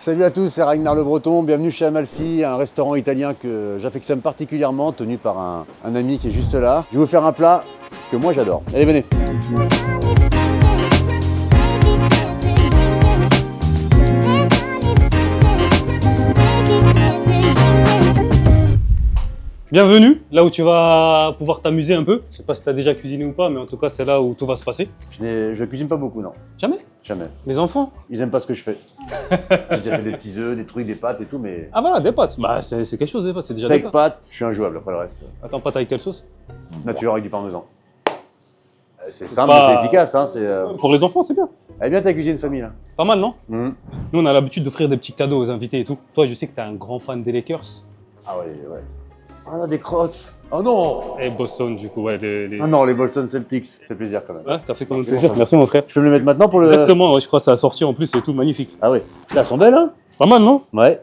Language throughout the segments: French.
Salut à tous, c'est Ragnar Le Breton, bienvenue chez Amalfi, un restaurant italien que j'affectionne particulièrement, tenu par un ami qui est juste là. Je vais vous faire un plat que moi j'adore. Allez, venez. Bienvenue, là où tu vas pouvoir t'amuser un peu. Je sais pas si tu as déjà cuisiné ou pas, mais en tout cas, c'est là où tout va se passer. Je cuisine pas beaucoup, non. Jamais? Jamais. Les enfants? Ils aiment pas ce que je fais. J'ai déjà fait des petits œufs, des trucs, des pâtes et tout, mais... Ah voilà, des pâtes. Bah, c'est quelque chose, des pâtes, c'est déjà des Steak, pâtes. pâtes, je suis injouable après le reste. Attends, pâte avec quelle sauce? Nature avec du parmesan. C'est simple, pas- mais c'est efficace, hein. Pour les enfants, c'est bien. Elle est bien ta cuisine famille, là. Pas mal, non? Mhm. Nous, on a l'habitude d'offrir des petits cadeaux aux invités et tout. Toi, je sais que tu es un grand fan des Lakers. Ah ouais, ouais. Ah là, des crottes. Oh non. Et Boston, du coup, ouais. Ah non, les Boston Celtics, ça fait plaisir quand même. Ouais, ça fait quand même Franchement, plaisir. ça va. Merci, mon frère. Je peux me le mettre maintenant pour le... Exactement, ouais, je crois que ça a sorti en plus, c'est tout magnifique. Ah oui. Là, elles sont belles, hein. Pas mal, non? Ouais.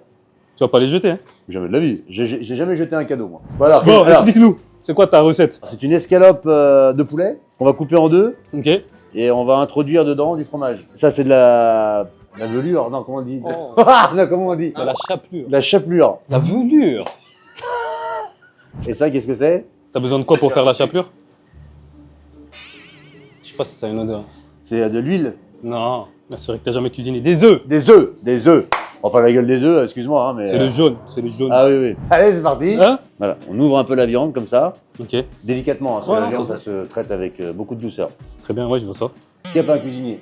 Tu vas pas les jeter, hein? Jamais de la vie. J'ai jamais jeté un cadeau, moi. Voilà. Bon, Alors, explique-nous. C'est quoi ta recette? c'est une escalope de poulet qu'on va couper en deux Ok. et on va introduire dedans du fromage. Ça, c'est de la velure. Non, comment on dit? Oh. Non, comment on dit? De la chapelure. De la chapelure. La velure. Et ça, qu'est-ce que c'est? T'as besoin de quoi pour faire la chapelure? Je sais pas si ça a une odeur. C'est de l'huile. Non, c'est vrai que t'as jamais cuisiné. Des œufs. Des œufs. Des œufs. Enfin, la gueule des œufs, excuse-moi. Hein, mais, C'est le jaune, c'est le jaune. Ah oui, oui. Allez, c'est parti. Hein? Voilà. On ouvre un peu la viande comme ça. Ok, Délicatement, hein, parce que Ouais, la non, viande, c'est ça se traite avec beaucoup de douceur. très bien, ouais, je vois ça. Est-ce qu'il n'y a pas un cuisinier?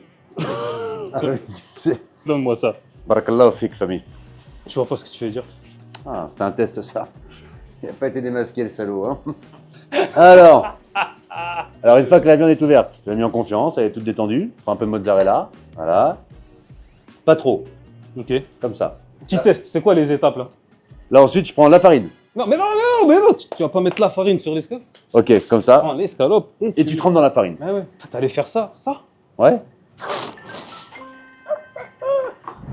C'est... Donne-moi ça. Barakallahu fik, famille. Je vois pas ce que tu veux dire. Ah, c'était un test, ça. Il n'a pas été démasqué, le salaud. Hein. Alors, une fois que la viande est ouverte, je l'ai mis en confiance, elle est toute détendue. Prends un peu de mozzarella. Voilà. Pas trop, Ok. comme ça. Petit test, c'est quoi les étapes là? Là, ensuite, je prends la farine. Non, mais non, tu vas pas mettre la farine sur l'escalope. Ok, comme ça. Prends l'escalope Et tu trempes dans la farine. Ah ouais, t'allais faire ça? Ouais.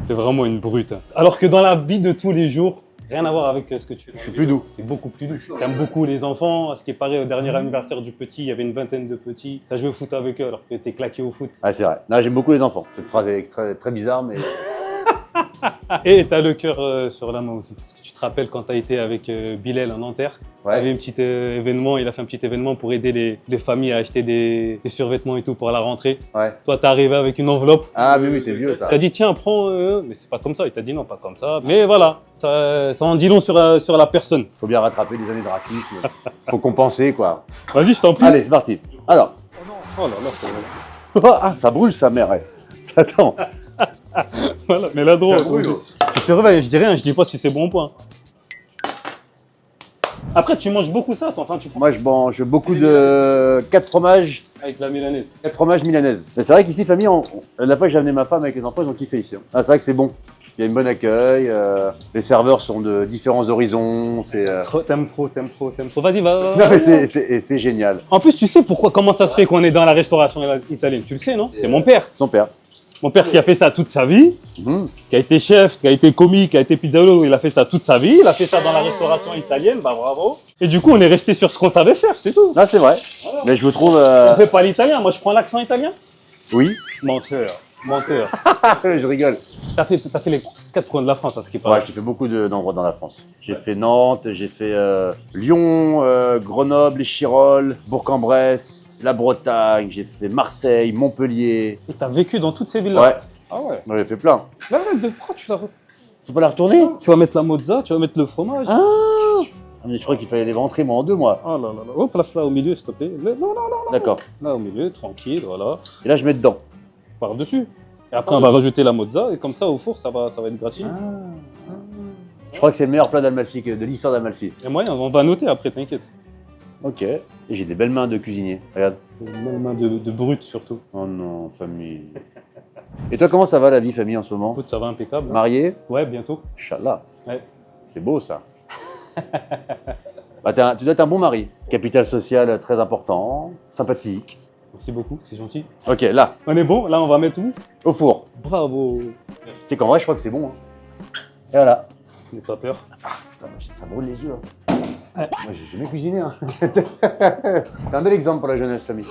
C'est vraiment une brute. Hein. Alors que dans la vie de tous les jours, rien à voir avec ce que tu fais. Je suis plus doux. C'est beaucoup plus doux. T'aimes beaucoup les enfants. À ce qui paraît, au dernier anniversaire du petit, il y avait une vingtaine de petits. T'as joué au foot avec eux alors que t'es claqué au foot. Ah, c'est vrai. Non, j'aime beaucoup les enfants. Cette phrase est très bizarre, mais... Et t'as le cœur sur la main aussi. Est-ce que tu te rappelles quand t'as été avec Bilal en Nanterre? Il y avait un petit événement, il a fait un petit événement pour aider les familles à acheter des survêtements et tout pour la rentrée. Ouais. Toi, t'es arrivé avec une enveloppe. Ah, oui, c'est vieux, ça. T'as dit, tiens, prends. Mais c'est pas comme ça. Il t'a dit, non, pas comme ça. Mais voilà, ça en dit long sur la personne. Faut bien rattraper des années de racisme. Faut compenser, quoi. Vas-y, je t'en prie. Allez, c'est parti. Alors. Oh là là, c'est Ah, ça brûle, sa mère. Attends. voilà, mais là, drôle. Ça brûle. Tu surveilles, je dis rien, je dis pas si c'est bon ou pas. Après, tu manges beaucoup ça, toi. Enfin, tu prends Moi, je mange beaucoup de 4 fromages. avec la milanaise. 4 fromages milanaises. Mais c'est vrai qu'ici, famille, la fois que j'ai amené ma femme avec les enfants, ils ont kiffé ici. Hein. Ah, c'est vrai que c'est bon. Il y a une bonne accueil. Les serveurs sont de différents horizons. C'est. T'aimes trop. Vas-y, va. Non, mais c'est génial. En plus, tu sais comment ça se fait qu'on est dans la restauration italienne? Tu le sais, non? C'est mon père. Son père. Mon père qui a fait ça toute sa vie, Mhm. qui a été chef, qui a été comique, qui a été pizzaiolo, il a fait ça toute sa vie, il a fait ça dans la restauration italienne, bah bravo. Et du coup, on est resté sur ce qu'on savait faire, c'est tout. Ah, c'est vrai. Mais je vous trouve. On fait pas l'italien, moi je prends l'accent italien. Oui. Menteur. Je rigole. T'as fait les 4 coins de la France, à ce qui Ouais, paraît. j'ai fait beaucoup d'endroits dans la France. J'ai fait Nantes, j'ai fait Lyon, Grenoble, les Chirolles, Bourg-en-Bresse, la Bretagne, j'ai fait Marseille, Montpellier. Et t'as vécu dans toutes ces villes-là? Ouais, Ah ouais. j'en ai fait plein. Là, pourquoi tu l'as... Faut pas la retourner? Tu vas mettre la mozza, tu vas mettre le fromage. Ah, mais je crois qu'il fallait les ventrer moi en 2 mois. Oh là là là. Oh, place là au milieu, s'il te plaît. Non. D'accord. Là au milieu, tranquille, voilà. Et là, je mets dedans. Par-dessus. Et après, on va rajouter la mozza, et comme ça, au four, ça va être gratiné. Je crois que c'est le meilleur plat d'Amalfi, de l'histoire d'Amalfi. Et moyen, on va noter après, t'inquiète. Ok. Et j'ai des belles mains de cuisinier. Regarde. Même main de brute surtout. Oh non, famille. Et toi, comment ça va la vie, famille, en ce moment? Écoute, ça va impeccable. Marié? Ouais, bientôt. Inch'Allah. Ouais. C'est beau, ça. Bah, tu dois être un bon mari. Capital social très important, sympathique. Merci beaucoup, c'est gentil. Ok, là, On est bon, là on va mettre où? au four. Bravo. Tu sais qu'en vrai, je crois que c'est bon. Hein. Et voilà. N'aie pas peur. Putain, ça brûle les yeux. Hein. Moi, j'ai jamais cuisiné. Hein. C'est un bel exemple pour la jeunesse, famille.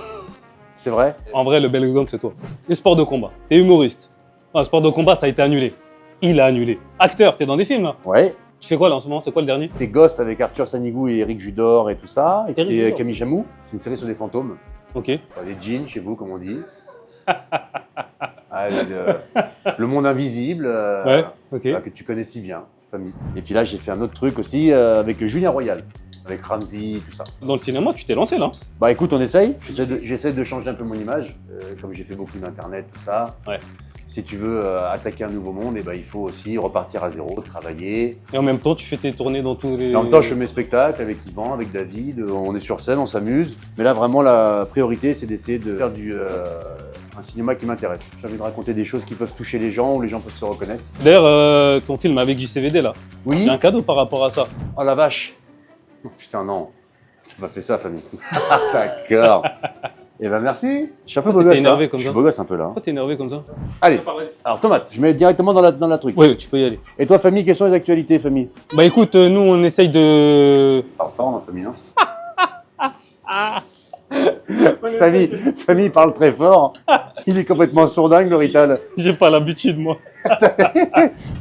C'est vrai? En vrai, le bel exemple, c'est toi. Les sports de combat. T'es humoriste. Le sport de combat, ça a été annulé. il a annulé. Acteur, t'es dans des films là. Ouais. Tu fais quoi là en ce moment? C'est quoi le dernier? T'es Ghost avec Arthur Sanigou et Éric Judor et tout ça. Éric Et Judor. Camille Chamou. C'est une série sur des fantômes. Ok. Enfin, des djinns chez vous, comme on dit. Ah, le monde invisible. Ouais, ok. Que tu connais si bien, famille. Et puis là, j'ai fait un autre truc aussi avec Julien Royal. Avec Ramsey, tout ça. Dans le cinéma, tu t'es lancé là. Bah écoute, on essaye. J'essaie de changer un peu mon image, comme j'ai fait beaucoup d'internet, tout ça. Ouais. Si tu veux attaquer un nouveau monde, il faut aussi repartir à zéro, travailler. Et en même temps, tu fais tes tournées dans tous les. Et en même temps, je fais mes spectacles avec Yvan, avec David. On est sur scène, on s'amuse. Mais là, vraiment, la priorité, c'est d'essayer de faire un cinéma qui m'intéresse. J'ai envie de raconter des choses qui peuvent toucher les gens, où les gens peuvent se reconnaître. D'ailleurs, ton film avec JCVD là, il Oui. y a un cadeau par rapport à ça. Oh la vache. Oh, putain, non. Tu m'as fait ça, famille. D'accord. Eh ben merci. Je suis un peu beau T'étais gosse. énervé Hein. comme Je ça. suis beau gosse un peu là. Pourquoi t'es énervé comme ça? Allez. Alors tomate, je mets directement dans la truc. Oui, tu peux y aller. Et toi, famille, quelles sont les actualités, famille? Bah écoute, nous on essaye de. Parle fort, ma famille, famille parle très fort. Il est complètement sourdingue, le Rital. J'ai pas l'habitude moi.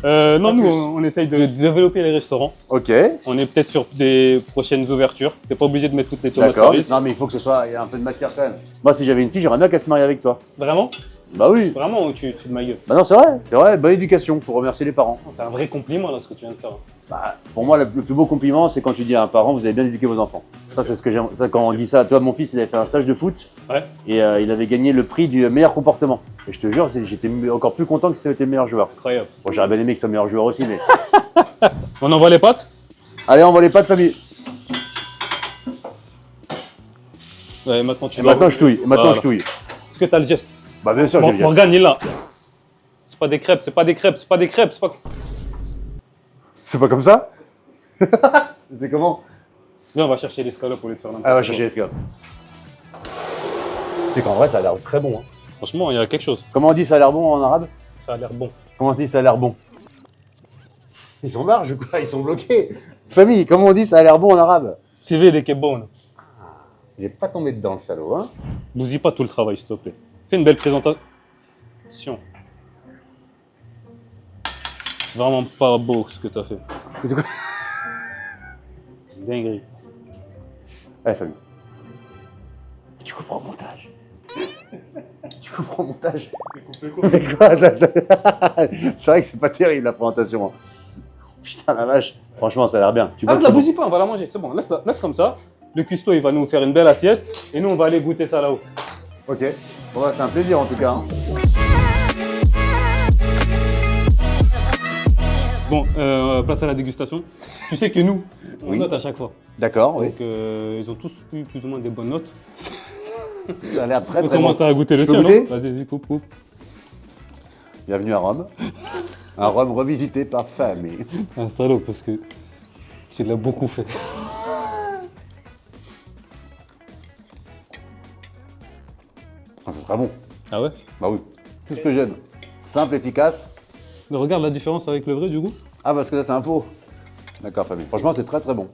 Non, nous on essaye de développer les restaurants. Ok. On est peut-être sur des prochaines ouvertures. T'es pas obligé de mettre toutes les tomates D'accord. cerises. Non, mais il faut que il y ait un peu de matière quand même. Moi, si j'avais une fille, j'aimerais bien qu'elle se marie avec toi. Vraiment? Bah oui. Vraiment ou tu te de ma gueule? Bah non, c'est vrai, bonne éducation, faut remercier les parents. C'est un vrai compliment là ce que tu viens de faire. Bah, pour moi, le plus beau compliment, c'est quand tu dis à un parent, vous avez bien éduqué vos enfants. Ça, c'est ce que j'aime. Ça, quand on dit ça, toi, mon fils, il avait fait un stage de foot. Ouais. Et il avait gagné le prix du meilleur comportement. Et je te jure, j'étais encore plus content que c'était le meilleur joueur. Incroyable. Bon, j'aurais bien aimé que ce soit le meilleur joueur aussi, mais. On envoie les pâtes? Allez, on voit les pas de famille. Ouais, maintenant tu Et maintenant, je touille. Voilà. Je touille. Est-ce que t'as le geste? Bah, bien sûr, j'ai le geste. Morgane, il est là. C'est pas des crêpes, c'est pas des crêpes, c'est pas des crêpes, c'est pas. C'est pas comme ça? C'est comment? Viens, on va chercher l'escalope au lieu de faire n'importe Ah, on va quoi. chercher l'escalope. C'est qu'en vrai, ça a l'air très bon. Hein. Franchement, il y a quelque chose. Comment on dit ça a l'air bon en arabe? Ça a l'air bon. Comment on dit ça a l'air bon? Ils sont marges ou quoi? Ils sont bloqués. Famille, comment on dit ça a l'air bon en arabe? CV des kebons. Il est pas tombé dedans, le salaud, hein? Bousille pas tout le travail, s'il te plaît. Fais une belle présentation. C'est vraiment pas beau ce que t'as fait. Dinguerie. Allez, famille. Tu comprends le montage? Tu comprends le montage? Mais quoi, c'est vrai que c'est pas terrible la présentation. Hein. Putain la vache. Franchement, ça a l'air bien. Tu vois Ah, que la c'est bon. bousille pas, on va la manger, c'est bon. Laisse comme ça. Le cuistot, il va nous faire une belle assiette. Et nous, on va aller goûter ça là-haut. Ok. Bon, bah, c'est un plaisir en tout cas. Hein. Bon, place à la dégustation. Tu sais que nous, on Oui. note à chaque fois. D'accord, oui. Donc, ils ont tous eu plus ou moins des bonnes notes. Ça a l'air très On très bon. commence à goûter le Je peux tien, non? goûter Vas-y, coupe. Bienvenue à Rome. Un Rome revisité par famille. Un salaud, parce que tu l'as beaucoup fait. Ah, c'est très bon. Ah ouais? Bah oui. Tout ce que j'aime. Simple, efficace. Mais regarde la différence avec le vrai, du coup. Ah, parce que là, c'est un faux. D'accord, famille. Franchement, c'est très très bon.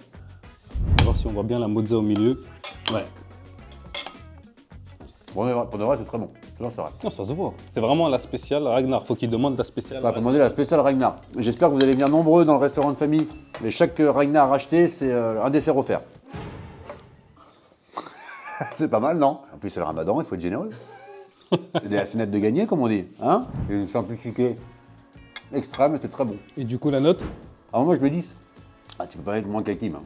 On va voir si on voit bien la mozza au milieu. Ouais. Pour de vrai, c'est très bon. C'est vrai. Non, ça se voit. C'est vraiment la spéciale Ragnar. Faut qu'il demande la spéciale. Il faut demander la spéciale Ragnar. J'espère que vous allez venir nombreux dans le restaurant de famille. Mais chaque Ragnar acheté, c'est un dessert offert. C'est pas mal, non? En plus, c'est le ramadan, il faut être généreux. C'est assez net de gagner, comme on dit. Hein? C'est une simplicité extrême et c'est très bon. Et du coup, la note? Alors moi, je mets 10. Ah, tu peux pas être moins qu'Hakim. Hein.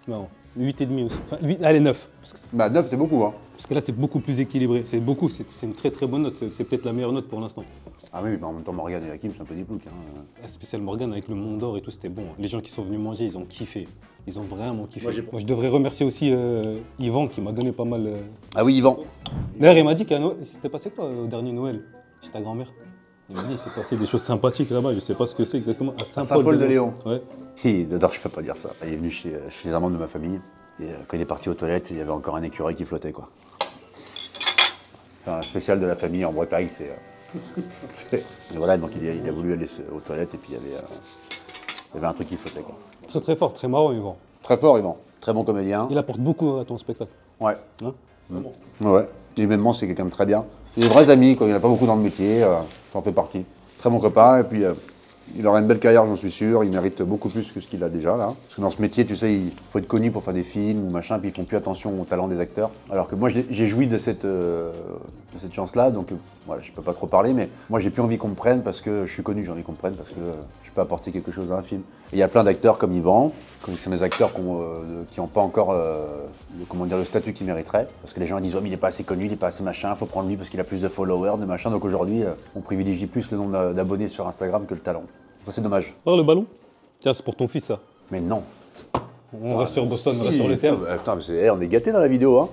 Non. 8,5 aussi. Enfin, 8, allez, 9. Bah, 9, c'est beaucoup. Hein. Parce que là, c'est beaucoup plus équilibré. C'est beaucoup. C'est une très très bonne note. C'est peut-être la meilleure note pour l'instant. Ah oui, mais en même temps, Morgane et Hakim, c'est un peu des ploucs. Hein. La spéciale Morgane avec le Mont d'Or et tout, c'était bon. Les gens qui sont venus manger, ils ont kiffé. Ils ont vraiment kiffé. Moi, je devrais remercier aussi Yvan qui m'a donné pas mal. Ah oui, Yvan. D'ailleurs, il m'a dit qu'à Noël, il s'était passé quoi au dernier Noël chez ta grand-mère? Il m'a dit qu'il s'est passé des choses sympathiques là-bas. Je sais pas ce que c'est exactement. À Saint-Paul-de-Léon. Ouais. Non, je peux pas dire ça. Il est venu chez les un membre de ma famille. Et quand il est parti aux toilettes, il y avait encore un écureuil qui flottait, quoi. C'est un spécial de la famille en Bretagne, et voilà, donc il a voulu aller aux toilettes et puis il y avait un truc qui flottait, quoi. Très très fort, très marrant, Yvan. Très fort, Yvan. Très bon comédien. Il apporte beaucoup à ton spectacle. Ouais. Hein? Ouais. Et humainement, c'est quelqu'un de très bien. C'est des vrais amis, quoi. Il n'y en a pas beaucoup dans le métier. J'en fais partie. Très bon copain. Et puis, Il aura une belle carrière, j'en suis sûr. Il mérite beaucoup plus que ce qu'il a déjà là. Parce que dans ce métier, tu sais, il faut être connu pour faire des films ou machin, puis ils font plus attention au talent des acteurs. Alors que moi, j'ai joui de cette chance-là, donc voilà, je peux pas trop parler, mais moi, j'ai plus envie qu'on me prenne parce que je suis connu, j'ai envie qu'on me prenne parce que je peux apporter quelque chose à un film. Et il y a plein d'acteurs comme Yvan, qui sont des acteurs qui n'ont pas encore le statut qu'ils mériteraient. Parce que les gens disent, oh, mais il n'est pas assez connu, il n'est pas assez machin, il faut prendre lui parce qu'il a plus de followers, de machin. Donc aujourd'hui, on privilégie plus le nombre d'abonnés sur Instagram que le talent. Ça, c'est dommage. Oh, le ballon? Tiens, c'est pour ton fils, ça. Mais non. On reste sur Boston, Si. on reste sur le thème. Putain, on est gâtés dans la vidéo, hein.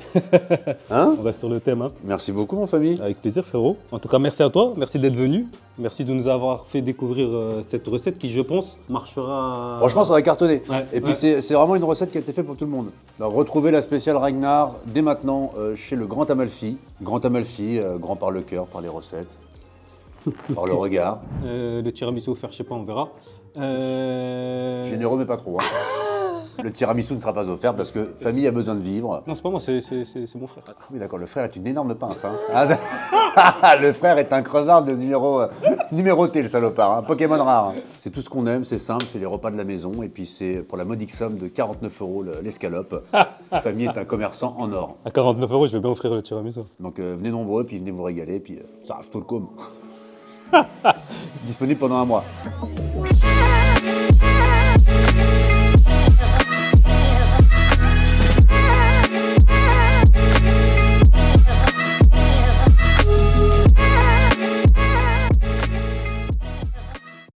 Hein? On reste sur le thème, hein. Merci beaucoup, mon famille. Avec plaisir, frérot. En tout cas, merci à toi, merci d'être venu. Merci de nous avoir fait découvrir cette recette qui, je pense, marchera. Franchement, ça va cartonner. Ouais, Et puis, ouais. c'est vraiment une recette qui a été faite pour tout le monde. Alors, retrouvez la spéciale Ragnar dès maintenant chez le Grand Amalfi. Grand Amalfi, grand par le cœur, par les recettes, par le regard. Le tiramisu offert, je sais pas, on verra. Généreux, mais pas trop. Hein. Le tiramisu ne sera pas offert parce que famille a besoin de vivre. Non, c'est pas moi, c'est mon frère. Ah oui, d'accord, le frère est une énorme pince. Hein. Le frère est un crevard de numéroté, le salopard. Un Pokémon rare. C'est tout ce qu'on aime, c'est simple, c'est les repas de la maison. Et puis c'est pour la modique somme de 49 € l'escalope. Famille est un commerçant en or. À 49 €, je vais bien offrir le tiramisu. Donc venez nombreux, puis venez vous régaler, puis ça arrive tout le com. Disponible pendant un mois.